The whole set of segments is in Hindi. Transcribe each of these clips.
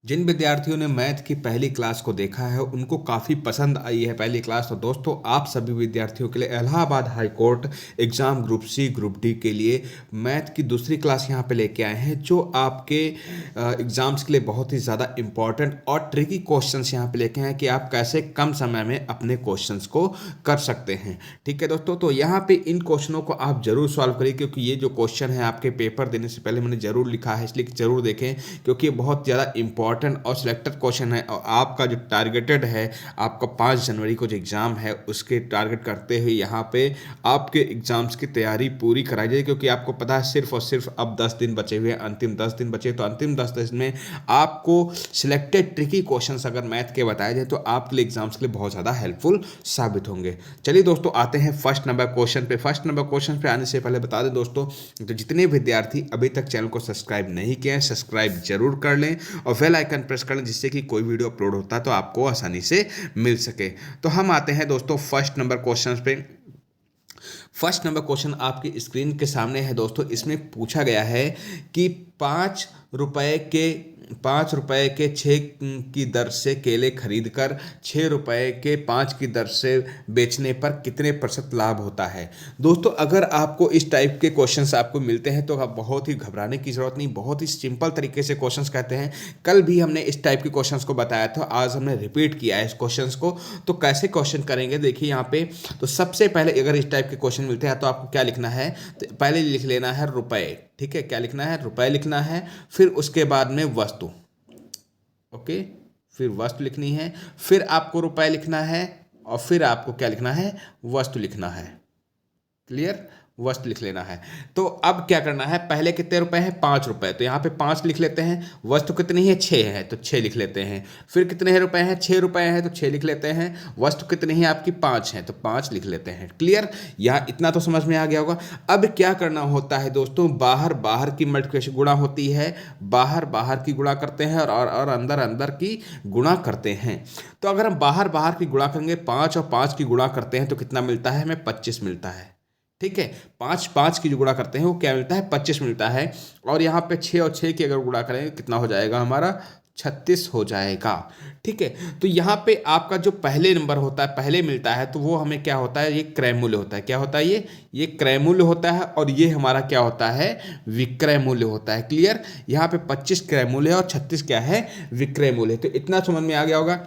जिन विद्यार्थियों ने मैथ की पहली क्लास को देखा है उनको काफ़ी पसंद आई है पहली क्लास। तो दोस्तों आप सभी विद्यार्थियों के लिए Allahabad high court exam group C group D के लिए मैथ की दूसरी क्लास यहाँ पे लेके आए हैं, जो आपके एग्ज़ाम्स के लिए बहुत ही ज़्यादा इम्पॉर्टेंट और ट्रिकी क्वेश्चंस यहाँ पे लेके आए हैं कि आप कैसे कम समय में अपने क्वेश्चंस को कर सकते हैं। ठीक है दोस्तों, तो यहाँ पे इन क्वेश्चनों को आप जरूर सॉल्व करिए, क्योंकि ये जो क्वेश्चन है आपके पेपर देने से पहले मैंने जरूर लिखा है, इसलिए जरूर देखें क्योंकि ये बहुत ज़्यादा इंपॉर्टेंट और सिलेक्टेड क्वेश्चन है। और आपका जो टारगेटेड है, आपका 5 जनवरी को जो एग्ज़ाम है उसके टारगेट करते हुए यहाँ पे आपके एग्ज़ाम्स की तैयारी पूरी कराई जाए, क्योंकि आपको पता है सिर्फ और सिर्फ अब 10 दिन बचे हुए हैं, अंतिम 10 दिन बचे। तो अंतिम 10 दिन में आपको सिलेक्टेड ट्रिकी क्वेश्चंस अगर मैथ के बताए जाए तो आपके लिए एग्जाम्स के लिए बहुत ज़्यादा हेल्पफुल साबित होंगे। चलिए दोस्तों आते हैं फर्स्ट नंबर क्वेश्चन पे। फर्स्ट नंबर क्वेश्चन पे आने से पहले बता दें दोस्तों, तो जितने विद्यार्थी अभी तक चैनल को सब्सक्राइब नहीं किए हैं सब्सक्राइब जरूर कर लें और बेल आइकन प्रेस कर लें, जिससे कि कोई वीडियो अपलोड होता है तो आपको आसानी से मिल सके। तो हम आते हैं दोस्तों फर्स्ट नंबर क्वेश्चन पे। फर्स्ट नंबर क्वेश्चन आपकी स्क्रीन के सामने है दोस्तों। इसमें पूछा गया है कि 5 रुपए के 6 की दर से केले खरीदकर 6 रुपए के 5 की दर से बेचने पर कितने प्रतिशत लाभ होता है। दोस्तों अगर आपको इस टाइप के क्वेश्चंस आपको मिलते हैं तो आप बहुत ही घबराने की ज़रूरत नहीं, बहुत ही सिंपल तरीके से क्वेश्चंस कहते हैं। कल भी हमने इस टाइप के क्वेश्चंस को बताया था, आज हमने रिपीट किया है इस क्वेश्चंस को। तो कैसे क्वेश्चन करेंगे देखिए यहाँ पे। तो सबसे पहले अगर इस टाइप के क्वेश्चन मिलते हैं तो आपको क्या लिखना है, तो पहले लिख लेना है रुपए। ठीक है, क्या लिखना है, रुपए लिखना है। फिर उसके बाद में वस्तु, ओके, फिर वस्तु लिखनी है, फिर आपको रुपए लिखना है और फिर आपको क्या लिखना है, वस्तु लिखना है। क्लियर, वस्तु लिख लेना है। तो अब क्या करना है, पहले कितने रुपए हैं, 5 रुपए, तो यहाँ पे 5 लिख लेते हैं। वस्तु कितनी है, 6 है तो 6 लिख लेते हैं। फिर कितने हैं रुपए हैं, 6 रुपए हैं तो 6 लिख लेते हैं। वस्तु कितनी है आपकी, 5 है तो 5 लिख लेते हैं। क्लियर, यहाँ इतना तो समझ में आ गया होगा। अब क्या करना होता है दोस्तों, बाहर बाहर की मल्टीप्लिकेशन गुणा होती है, बाहर बाहर की गुणा करते हैं और अंदर अंदर की गुणा करते हैं। तो अगर हम बाहर बाहर की गुणा करेंगे, 5 और 5 की गुणा करते हैं तो कितना मिलता है, हमें 25 मिलता है। ठीक है, 5 5 की जो गुणा करते हैं वो क्या मिलता है, 25 मिलता है। और यहाँ पे 6 और 6 की अगर गुणा करें कितना हो जाएगा हमारा, 36 हो जाएगा। ठीक है, तो यहाँ पे आपका जो पहले नंबर होता है, पहले मिलता है, तो वो हमें क्या होता है, ये क्रय मूल्य होता है। क्या होता है, ये क्रय मूल्य होता है और ये हमारा क्या होता है, विक्रय मूल्य होता है। क्लियर, यहाँ पे 25 क्रय मूल्य है और 36 क्या है, विक्रय मूल्य है। तो इतना समझ में आ गया होगा।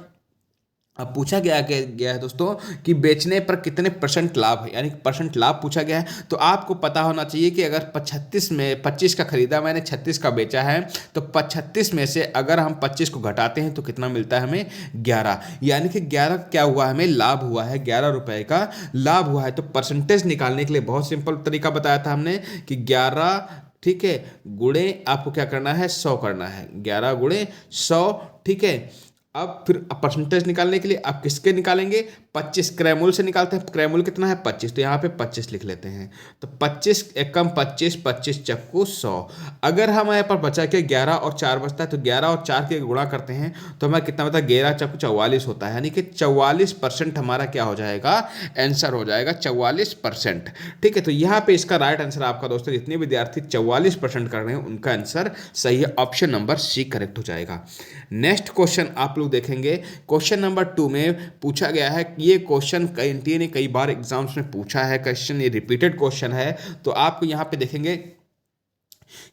अब पूछा गया है दोस्तों कि बेचने पर कितने परसेंट लाभ है, यानी परसेंट लाभ पूछा गया है। तो आपको पता होना चाहिए कि अगर 36 में 25 का खरीदा मैंने, 36 का बेचा है, तो 36 में से अगर हम 25 को घटाते हैं तो कितना मिलता है हमें, 11। यानी कि 11 क्या हुआ, हमें लाभ हुआ है, 11 रुपए का लाभ हुआ है। तो परसेंटेज निकालने के लिए बहुत सिंपल तरीका बताया था हमने कि 11, ठीक है, गुणे आपको क्या करना है, 100 करना है, 11 गुणे 100। ठीक है, अब फिर परसेंटेज निकालने के लिए आप किसके निकालेंगे, 25 क्रय मूल्य से निकालते हैं। क्रय मूल्य कितना है, 25, तो यहाँ पे 25 लिख लेते हैं। तो 25 एकम 25, 25 चक्कू 100। अगर हम यहाँ पर बचा के 11 और 4 बचता है, तो 11 और 4 के गुणा करते हैं तो हमें कितना बता, 11 चक्कू 44 होता है। यानी कि 44% हमारा क्या हो जाएगा, आंसर हो जाएगा 44%। ठीक है, तो यहाँ पे इसका राइट आंसर आपका दोस्तों, जितने विद्यार्थी 44% कर रहे हैं उनका आंसर सही है, ऑप्शन नंबर सी करेक्ट हो जाएगा। नेक्स्ट क्वेश्चन आप लोग देखेंगे, क्वेश्चन नंबर 2 में पूछा गया है। ये क्वेश्चन एनटीए ने कई बार एग्जाम्स में पूछा है क्वेश्चन, ये रिपीटेड क्वेश्चन है। तो आपको यहाँ पे देखेंगे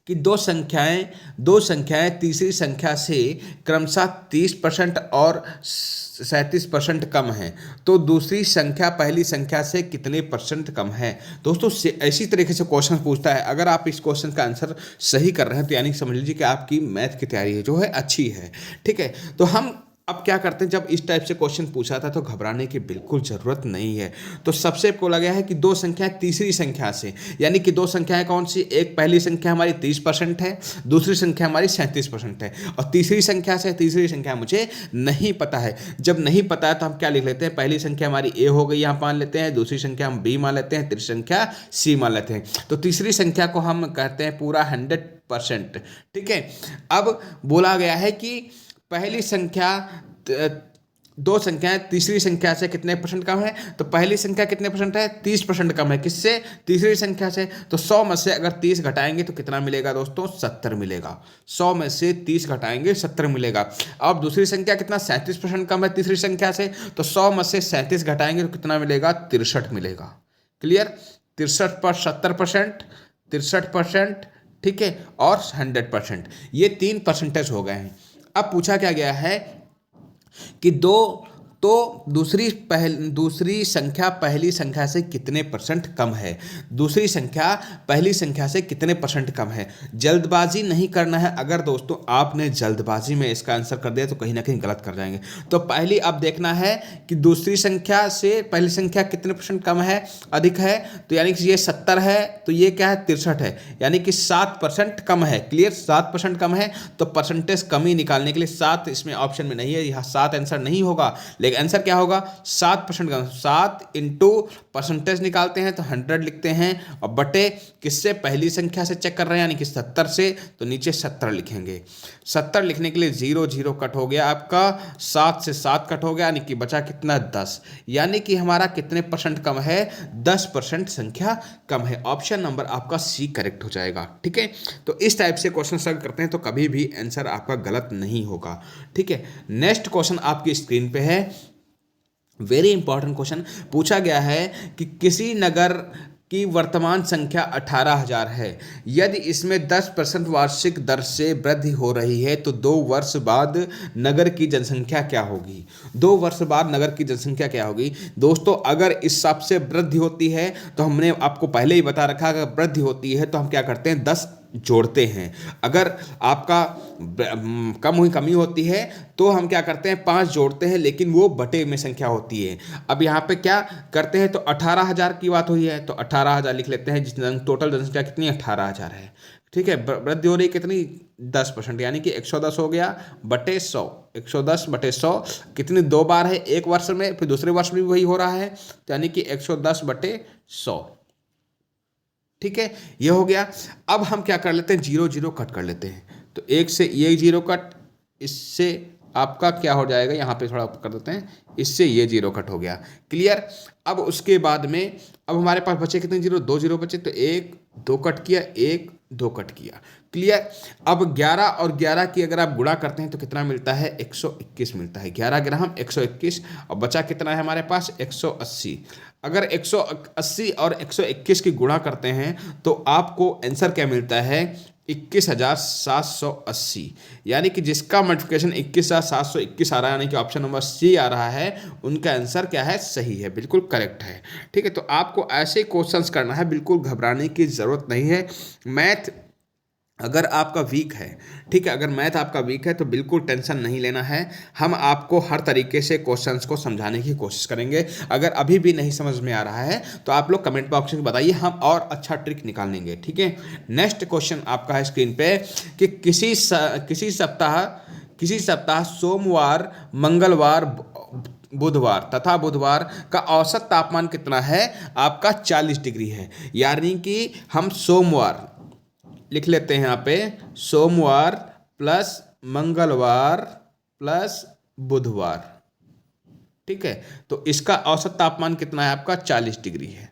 कि दो संख्याएं तीसरी संख्या से क्रमशः 30% और 37% कम है, तो दूसरी संख्या पहली संख्या से कितने परसेंट कम है। दोस्तों ऐसी तरीके से क्वेश्चन पूछता है। अगर आप इस क्वेश्चन का आंसर सही कर रहे हैं तो यानी समझ लीजिए कि आपकी मैथ की तैयारी जो है अच्छी है। ठीक है, तो हम अब क्या करते हैं, जब इस टाइप से क्वेश्चन पूछा था तो घबराने की बिल्कुल ज़रूरत नहीं है। तो सबसे बोला गया है कि दो संख्याएं तीसरी संख्या से, यानी कि दो संख्याएं कौन सी, एक पहली संख्या हमारी 30% है, दूसरी संख्या हमारी 37% है, और तीसरी संख्या से तीसरी संख्या मुझे नहीं पता है। जब नहीं पता है तो हम क्या लिख लेते हैं, पहली संख्या हमारी ए हो गई, यहाँ मान लेते हैं, दूसरी संख्या हम बी मान लेते हैं, तीसरी संख्या सी मान लेते हैं। तो तीसरी संख्या को हम कहते हैं पूरा 100%। ठीक है, अब बोला गया है कि पहली संख्या दो संख्याएं तीसरी संख्या से कितने परसेंट कम है, तो पहली संख्या कितने परसेंट है, 30% कम है, किससे, तीसरी संख्या से। तो 100 में से अगर 30 घटाएंगे तो कितना मिलेगा दोस्तों, 70 मिलेगा। 100 में से 30 घटाएंगे 70 मिलेगा। अब दूसरी संख्या कितना, 37% कम है तीसरी संख्या से, तो 100 में से 37 घटाएंगे तो कितना मिलेगा, 63 मिलेगा। क्लियर, 63 पर 70%, 63%, ठीक है, और 100%, ये 3 परसेंटेज हो गए हैं। अब पूछा क्या गया है कि दूसरी संख्या पहली संख्या से कितने परसेंट कम है, दूसरी संख्या पहली संख्या से कितने परसेंट कम है। जल्दबाजी नहीं करना है, अगर दोस्तों आपने जल्दबाजी में इसका आंसर कर दिया तो कहीं ना कहीं गलत कर जाएंगे। तो पहली अब देखना है कि दूसरी संख्या से पहली संख्या कितने परसेंट कम है, अधिक है, तो यानी कि ये 70 है, तो ये क्या है, 63 है, यानी कि 7% कम है। क्लियर, 7% कम है, तो परसेंटेज कमी निकालने के लिए 7 इसमें ऑप्शन में नहीं है, यहाँ 7 आंसर नहीं होगा, लेकिन आंसर क्या होगा, 7% का 7 इंटू परसेंटेज निकालते हैं तो 100 लिखते हैं, और बटे किससे, पहली संख्या से चेक कर रहे हैं यानी कि 70 से, तो नीचे 70 लिखेंगे। 70 लिखने के लिए 0 0 कट हो गया आपका, 7 से 7 कट हो गया, यानी कि बचा कितना, 10, यानी कि हमारा कितने परसेंट कम है, 10% संख्या कम है। ऑप्शन नंबर आपका सी करेक्ट हो जाएगा। ठीक है, तो इस टाइप से क्वेश्चन सॉल्व करते हैं तो कभी भी आंसर आपका गलत नहीं होगा। ठीक है, नेक्स्ट क्वेश्चन आपकी स्क्रीन पे है, वेरी इंपॉर्टेंट क्वेश्चन। पूछा गया है कि किसी नगर की वर्तमान संख्या 18,000 है, यदि इसमें 10% वार्षिक दर से वृद्धि हो रही है तो 2 वर्ष बाद नगर की जनसंख्या क्या होगी। 2 वर्ष बाद नगर की जनसंख्या क्या होगी। दोस्तों अगर इस हिसाब से वृद्धि होती है तो हमने आपको पहले ही बता रखा, अगर वृद्धि होती है तो हम क्या करते हैं, 10 जोड़ते हैं। अगर आपका कमी होती है तो हम क्या करते हैं, 5 जोड़ते हैं, लेकिन वो बटे में संख्या होती है। अब यहाँ पे क्या करते हैं, तो 18,000 की बात हुई है तो 18,000 लिख लेते हैं, जिस टोटल जनसंख्या कितनी, 18,000 है। ठीक है, वृद्धि हो रही कितनी, 10%, यानी कि 110 हो गया बटे 100, 110 बटे 100 कितनी, 2 बार है, एक वर्ष में, फिर दूसरे वर्ष में भी वही हो रहा है, तो यानी कि 110 बटे 100। ठीक है, ये हो गया। अब हम क्या कर लेते हैं, 0 0 कट कर लेते हैं, तो 1 से ये 0 कट, इससे आपका क्या हो जाएगा, यहाँ पे थोड़ा कर देते हैं, इससे ये 0 कट हो गया। क्लियर, अब उसके बाद में अब हमारे पास बचे कितने 0, 2 0 बचे, तो 1 2 कट किया, 1 2 कट किया। क्लियर, अब 11 और 11 की अगर आप गुणा करते हैं तो कितना मिलता है, 121 मिलता है। 11 ग्राम 121, और बचा कितना है हमारे पास, 180। अगर 180 और 121 की गुणा करते हैं तो आपको आंसर क्या मिलता है, 21,780, यानी कि जिसका मल्टीप्लिकेशन 21,721 आ रहा है, यानी कि ऑप्शन नंबर सी आ रहा है, उनका आंसर क्या है, सही है, बिल्कुल करेक्ट है। ठीक है, तो आपको ऐसे क्वेश्चंस करना है, बिल्कुल घबराने की ज़रूरत नहीं है। मैथ अगर आपका वीक है, ठीक है, अगर मैथ आपका वीक है तो बिल्कुल टेंशन नहीं लेना है, हम आपको हर तरीके से क्वेश्चंस को समझाने की कोशिश करेंगे। अगर अभी भी नहीं समझ में आ रहा है तो आप लोग कमेंट बॉक्स में बताइए, हम और अच्छा ट्रिक निकाल लेंगे। ठीक है, नेक्स्ट क्वेश्चन आपका है स्क्रीन पे कि किसी सप्ताह सोमवार, मंगलवार, बुधवार तथा बुधवार का औसत तापमान कितना है, आपका 40 डिग्री है। यानी कि हम सोमवार लिख लेते हैं यहाँ पे, सोमवार प्लस मंगलवार प्लस बुधवार। ठीक है, तो इसका औसत तापमान कितना है, आपका 40 डिग्री है।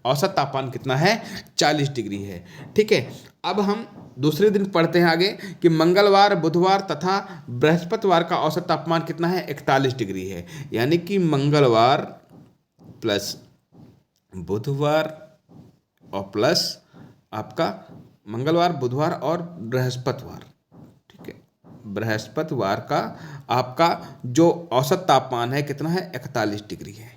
औसत तापमान कितना है, 40 डिग्री है। ठीक है, अब हम दूसरे दिन पढ़ते हैं आगे कि मंगलवार, बुधवार तथा बृहस्पतिवार का औसत तापमान कितना है, 41 डिग्री है। यानी कि मंगलवार प्लस बुधवार और प्लस आपका मंगलवार, बुधवार और बृहस्पतिवार। ठीक है, बृहस्पतिवार का आपका जो औसत तापमान है कितना है, 41 डिग्री है।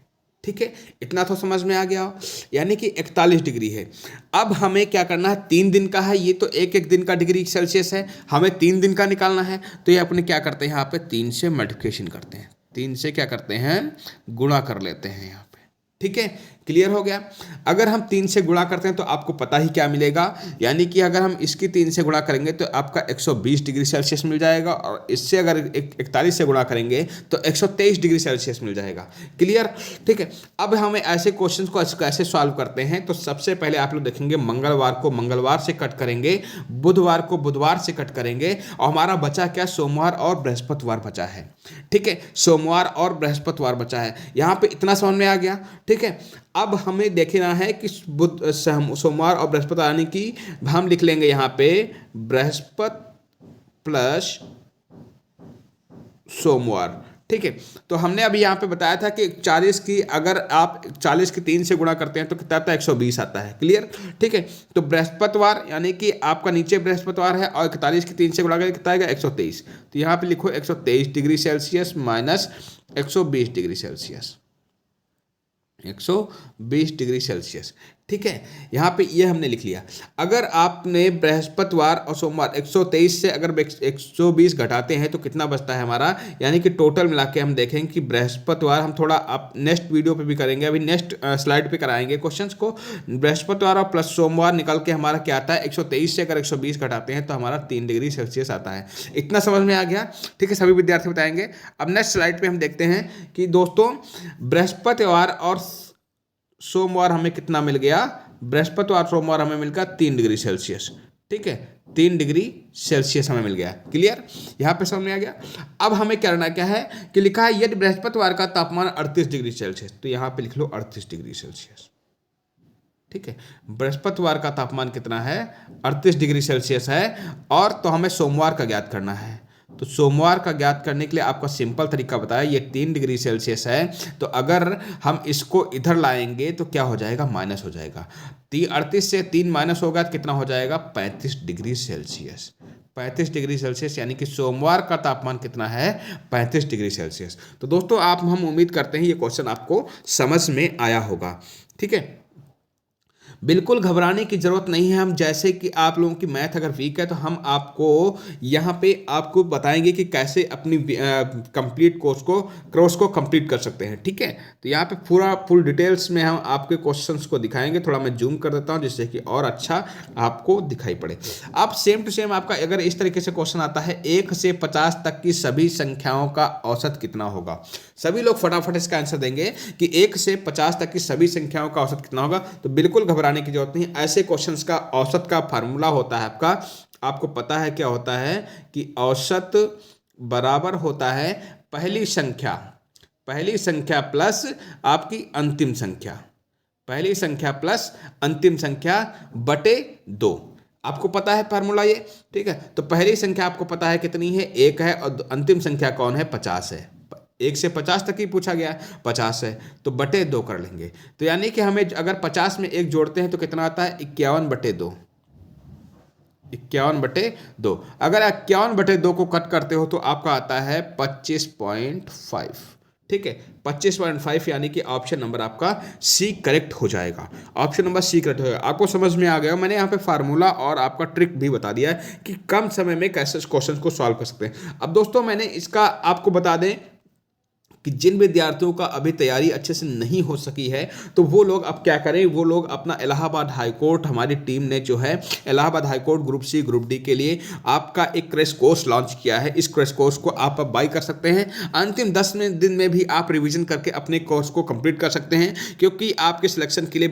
ठीक है, इतना तो समझ में आ गया, यानी कि 41 डिग्री है। अब हमें क्या करना है, 3 दिन का है, ये तो एक एक दिन का डिग्री सेल्सियस है, हमें 3 दिन का निकालना है। तो ये अपने क्या करते हैं, यहाँ पे 3 से मल्टीप्लिकेशन करते हैं, 3 से क्या करते हैं, गुणा कर लेते हैं यहाँ पे। ठीक है, क्लियर हो गया। अगर हम 3 से गुणा करते हैं तो आपको पता ही क्या मिलेगा, यानी कि अगर हम इसकी 3 से गुणा करेंगे तो आपका 120 डिग्री सेल्सियस मिल जाएगा, और इससे अगर 41 से गुणा करेंगे तो 123 डिग्री सेल्सियस मिल जाएगा। क्लियर, ठीक है। अब हमें ऐसे क्वेश्चन को कैसे सॉल्व करते हैं, तो सबसे पहले आप लोग देखेंगे मंगलवार को मंगलवार से कट करेंगे, बुधवार को बुधवार से कट करेंगे, और हमारा बचा क्या, सोमवार और बृहस्पतिवार बचा है। ठीक है, सोमवार और बृहस्पतिवार बचा है। यहाँ पे इतना समझ में आ गया। ठीक है, अब हमें देखना है कि बुध सोमवार और बृहस्पतिवार, यानी कि हम लिख लेंगे यहाँ पे बृहस्पति प्लस सोमवार। ठीक है, तो हमने अभी यहाँ पे बताया था कि 40 की अगर आप 40 की 3 से गुणा करते हैं तो कितना आता है, 120 आता है। क्लियर, ठीक है। तो बृहस्पतिवार यानी कि आपका नीचे बृहस्पतिवार है, और 41 की 3 से गुणा करके कितना आएगा, 123। तो यहाँ पे लिखो 123 degree Celsius minus 120 degree Celsius, 120 degree Celsius. ठीक है, यहाँ पे ये हमने लिख लिया। अगर आपने बृहस्पतिवार और सोमवार 123 से अगर 120 घटाते हैं तो कितना बचता है हमारा, यानी कि टोटल मिला के हम देखेंगे कि बृहस्पतिवार हम थोड़ा आप नेक्स्ट वीडियो पे भी करेंगे, अभी नेक्स्ट स्लाइड पे कराएंगे क्वेश्चंस को। बृहस्पतिवार और प्लस सोमवार निकल के हमारा क्या आता है, 123 से अगर 120 घटाते हैं तो हमारा 3 डिग्री सेल्सियस आता है। इतना समझ में आ गया। ठीक है, सभी विद्यार्थी बताएंगे। अब नेक्स्ट स्लाइड पर हम देखते हैं कि दोस्तों बृहस्पतिवार और सोमवार हमें कितना मिल गया, बृहस्पतिवार सोमवार हमें मिल गया 3 डिग्री सेल्सियस। ठीक है, 3 डिग्री सेल्सियस हमें मिल गया। क्लियर, यहाँ पे समझ में आ गया। अब हमें करना क्या है कि लिखा है यदि बृहस्पतिवार का तापमान 38 डिग्री सेल्सियस, तो यहाँ पे लिख लो 38 डिग्री सेल्सियस। ठीक है, बृहस्पतिवार का तापमान कितना है, 38 डिग्री सेल्सियस है, और तो हमें सोमवार का ज्ञात करना है। तो सोमवार का ज्ञात करने के लिए आपका सिंपल तरीका बताया, ये 3 डिग्री सेल्सियस है, तो अगर हम इसको इधर लाएंगे तो क्या हो जाएगा, माइनस हो जाएगा। 38 से 3 माइनस होगा तो कितना हो जाएगा, 35 डिग्री सेल्सियस। 35 डिग्री सेल्सियस, यानी कि सोमवार का तापमान कितना है, 35 डिग्री सेल्सियस। तो दोस्तों हम उम्मीद करते हैं ये क्वेश्चन आपको समझ में आया होगा। ठीक है, बिल्कुल घबराने की ज़रूरत नहीं है। हम जैसे कि आप लोगों की मैथ अगर वीक है तो हम आपको यहाँ पे आपको बताएंगे कि कैसे अपनी कंप्लीट कोर्स को कंप्लीट कर सकते हैं। ठीक है, तो यहाँ पे पूरा फुल डिटेल्स में हम आपके क्वेश्चंस को दिखाएंगे। थोड़ा मैं जूम कर देता हूँ जिससे कि और अच्छा आपको दिखाई पड़े। अब सेम टू सेम आपका अगर इस तरीके से क्वेश्चन आता है, 1 से 50 तक की सभी संख्याओं का औसत कितना होगा। सभी लोग फटाफट इसका आंसर देंगे कि 1 से 50 तक की सभी संख्याओं का औसत कितना होगा। तो बिल्कुल घबराने की जरूरत नहीं। ऐसे क्वेश्चंस का औसत का फार्मूला होता है आपको पता है क्या होता है कि औसत बराबर होता है पहली संख्या प्लस आपकी अंतिम संख्या, पहली संख्या प्लस अंतिम संख्या बटे 2। आपको पता है फार्मूला ये। ठीक है, तो पहली संख्या आपको पता है कितनी है, 1 है, और अंतिम संख्या कौन है, 50 है। 1 से 50 तक ही पूछा गया है, 50 है, तो बटे 2 कर लेंगे। तो यानी कि हमें अगर 50 में 1 जोड़ते हैं तो कितना आता है, 51 बटे 2। 51 बटे 2। अगर 51 बटे 2 को कट करते हो तो आपका आता है 25.5। ठीक है, 25.5, यानी कि ऑप्शन नंबर आपका सी करेक्ट हो जाएगा। ऑप्शन नंबर सी करेक्ट हो जाएगा। आपको समझ में आ गया। मैंने यहाँ पे फार्मूला और आपका ट्रिक भी बता दिया है कि कम समय में कैसे क्वेश्चन को सॉल्व कर सकते हैं। अब दोस्तों मैंने इसका आपको बता दें कि जिन विद्यार्थियों का अभी तैयारी अच्छे से नहीं हो सकी है तो वो लोग अब क्या करें, वो लोग अपना इलाहाबाद हाईकोर्ट, हमारी टीम ने जो है Allahabad high court group C group D के लिए आपका एक क्रैश कोर्स लॉन्च किया है। इस क्रैश कोर्स को आप अब बाई कर सकते हैं। अंतिम 10 दिन में भी आप रिवीजन करके अपने कोर्स को कंप्लीट कर सकते हैं, क्योंकि आपके सिलेक्शन के लिए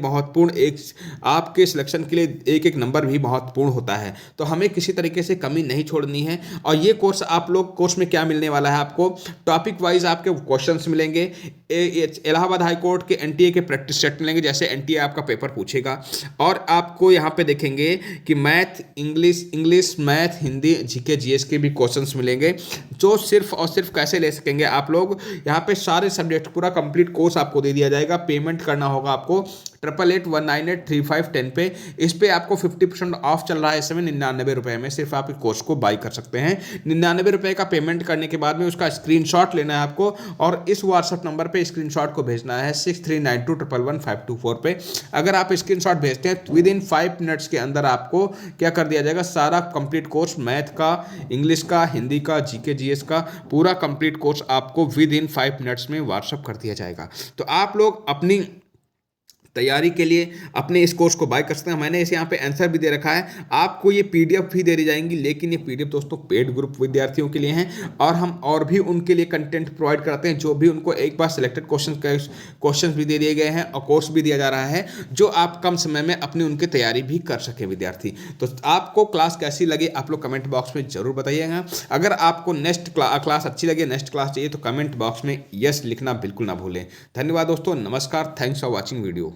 आपके सिलेक्शन के लिए एक नंबर भी महत्वपूर्ण होता है। तो हमें किसी तरीके से कमी नहीं छोड़नी है। और ये कोर्स आप लोग कोर्स में क्या मिलने वाला है, आपको टॉपिक वाइज आपके क्वेश्चंस मिलेंगे। इलाहाबाद हाई कोर्ट के एनटीए के प्रैक्टिस सेट मिलेंगे, जैसे एनटीए आपका पेपर पूछेगा। और आपको यहाँ पे देखेंगे कि math, English math, Hindi, GK, GS के भी क्वेश्चंस मिलेंगे, जो सिर्फ और सिर्फ कैसे ले सकेंगे आप लोग। यहाँ पे सारे सब्जेक्ट पूरा कंप्लीट कोर्स आपको दे दिया जाएगा। पेमेंट करना होगा आपको 8881983510 पे। इस पे आपको 50% ऑफ चल रहा है इस समय 99 रुपये में। सिर्फ आप इस कोर्स को बाई कर सकते हैं। 99 रुपये का पेमेंट करने के बाद में उसका स्क्रीनशॉट लेना है आपको, और इस व्हाट्सएप नंबर पे स्क्रीनशॉट को भेजना है 6392111524 पे। अगर आप स्क्रीनशॉट भेजते हैं विद इन 5 मिनट्स के अंदर आपको क्या कर दिया जाएगा, सारा कंप्लीट कोर्स, मैथ का, इंग्लिश का, हिंदी का, जीके जीएस का पूरा कंप्लीट कोर्स आपको विद इन 5 मिनट्स में व्हाट्सएप कर दिया जाएगा। तो आप लोग अपनी तैयारी के लिए अपने इस कोर्स को बाय कर सकते हैं। मैंने इसे यहाँ पे आंसर भी दे रखा है, आपको ये पीडीएफ भी दे दी जाएंगी, लेकिन ये पीडीएफ दोस्तों पेड ग्रुप विद्यार्थियों के लिए हैं और हम और भी उनके लिए कंटेंट प्रोवाइड करते हैं, जो भी उनको एक बार सिलेक्टेड क्वेश्चन भी दे दिए गए हैं और कोर्स भी दिया जा रहा है, जो आप कम समय में अपनी उनकी तैयारी भी कर सके विद्यार्थी। तो आपको क्लास कैसी लगी आप लोग कमेंट बॉक्स में जरूर बताइएगा। अगर आपको नेक्स्ट क्लास अच्छी लगी, नेक्स्ट क्लास चाहिए, तो कमेंट बॉक्स में यस लिखना बिल्कुल ना भूलें। धन्यवाद दोस्तों, नमस्कार, थैंक्स फॉर वॉचिंग वीडियो।